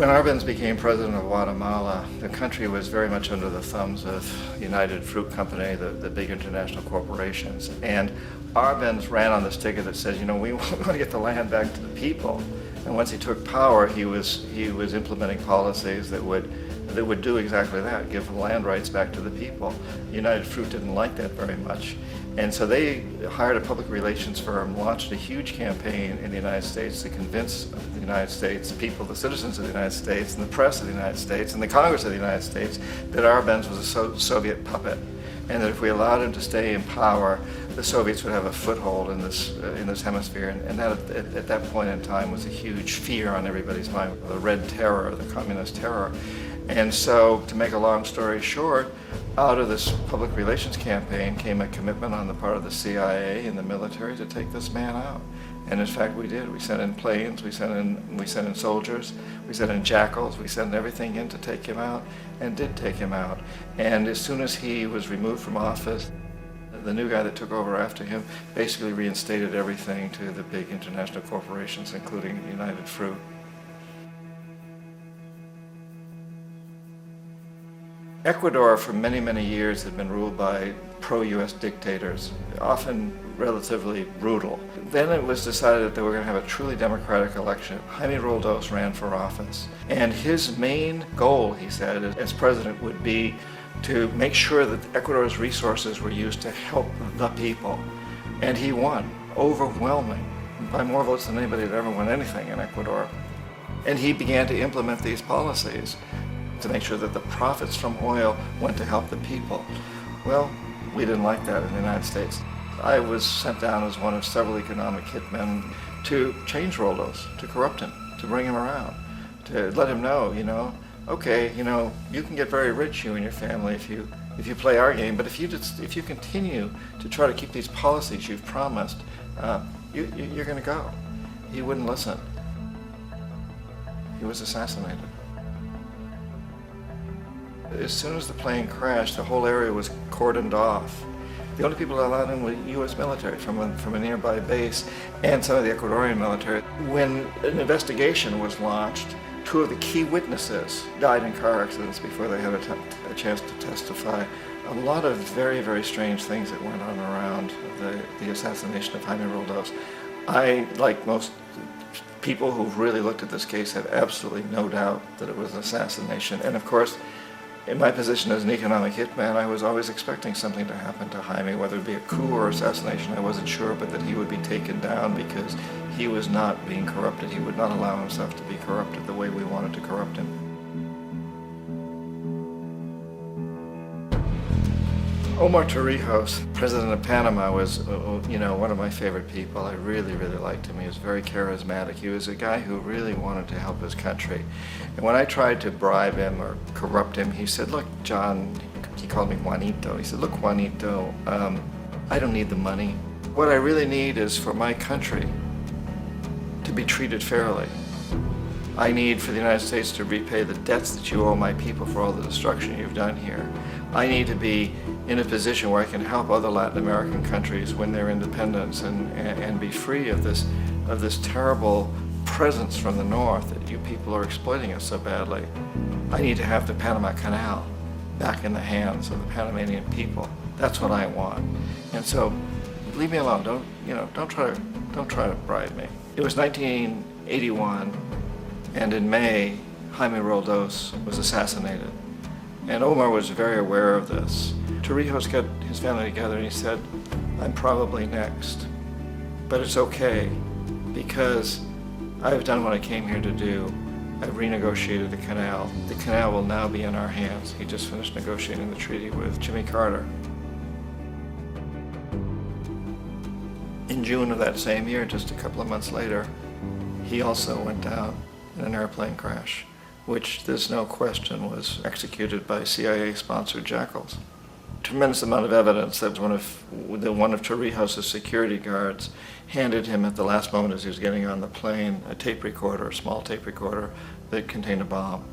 When Arbenz became president of Guatemala, the country was very much under the thumbs of United Fruit Company, the big international corporations. And Arbenz ran on this ticket that says, we want to get the land back to the people. And once he took power, he was implementing policies that would do exactly that, give land rights back to the people. United Fruit didn't like that very much. And so they hired a public relations firm, launched a huge campaign in the United States to convince the United States people, the citizens of the United States, and the press of the United States, and the Congress of the United States, that Arbenz was a Soviet puppet, and that if we allowed him to stay in power, the Soviets would have a foothold in this hemisphere. And that, at that point in time, was a huge fear on everybody's mind, the Red Terror, the Communist terror. And so, to make a long story short, out of this public relations campaign came a commitment on the part of the CIA and the military to take this man out. And in fact, we did. We sent in planes, we sent in soldiers, we sent in jackals, we sent everything in to take him out, and did take him out. And as soon as he was removed from office, the new guy that took over after him basically reinstated everything to the big international corporations, including United Fruit. Ecuador for many, many years had been ruled by pro-US dictators, often relatively brutal. Then it was decided that they were going to have a truly democratic election. Jaime Roldos ran for office. And his main goal, he said, as president would be to make sure that Ecuador's resources were used to help the people. And he won, overwhelming, by more votes than anybody had ever won anything in Ecuador. And he began to implement these policies to make sure that the profits from oil went to help the people. Well, we didn't like that in the United States. I was sent down as one of several economic hitmen to change Roldos, to corrupt him, to bring him around, to let him know, okay, you can get very rich, you and your family, if you play our game, but if you continue to try to keep these policies you've promised, you're going to go. He wouldn't listen. He was assassinated. As soon as the plane crashed, the whole area was cordoned off. The only people allowed in were U.S. military from a nearby base and some of the Ecuadorian military. When an investigation was launched, two of the key witnesses died in car accidents before they had a chance to testify. A lot of very, very strange things that went on around the assassination of Jaime Roldos. I, like most people who've really looked at this case, have absolutely no doubt that it was an assassination. And of course, in my position as an economic hitman, I was always expecting something to happen to Jaime, whether it be a coup or assassination, I wasn't sure, but that he would be taken down because he was not being corrupted. He would not allow himself to be corrupted the way we wanted to corrupt him. Omar Torrijos, president of Panama, was one of my favorite people. I really, really liked him. He was very charismatic. He was a guy who really wanted to help his country. And when I tried to bribe him or corrupt him, he said, look, John, he called me Juanito. He said, look, Juanito, I don't need the money. What I really need is for my country to be treated fairly. I need for the United States to repay the debts that you owe my people for all the destruction you've done here. I need to be in a position where I can help other Latin American countries win their independence and be free of this terrible presence from the north that you people are exploiting us so badly. I need to have the Panama Canal back in the hands of the Panamanian people. That's what I want. And so, leave me alone. Don't try to bribe me. It was 1981, and in May, Jaime Roldos was assassinated. And Omar was very aware of this. Torrijos got his family together and he said, I'm probably next, but it's okay because I've done what I came here to do. I've renegotiated the canal. The canal will now be in our hands. He just finished negotiating the treaty with Jimmy Carter. In June of that same year, just a couple of months later, he also went down in an airplane crash, which there's no question was executed by CIA-sponsored jackals. Tremendous amount of evidence that one of Torrijos' security guards handed him at the last moment as he was getting on the plane a tape recorder, a small tape recorder that contained a bomb.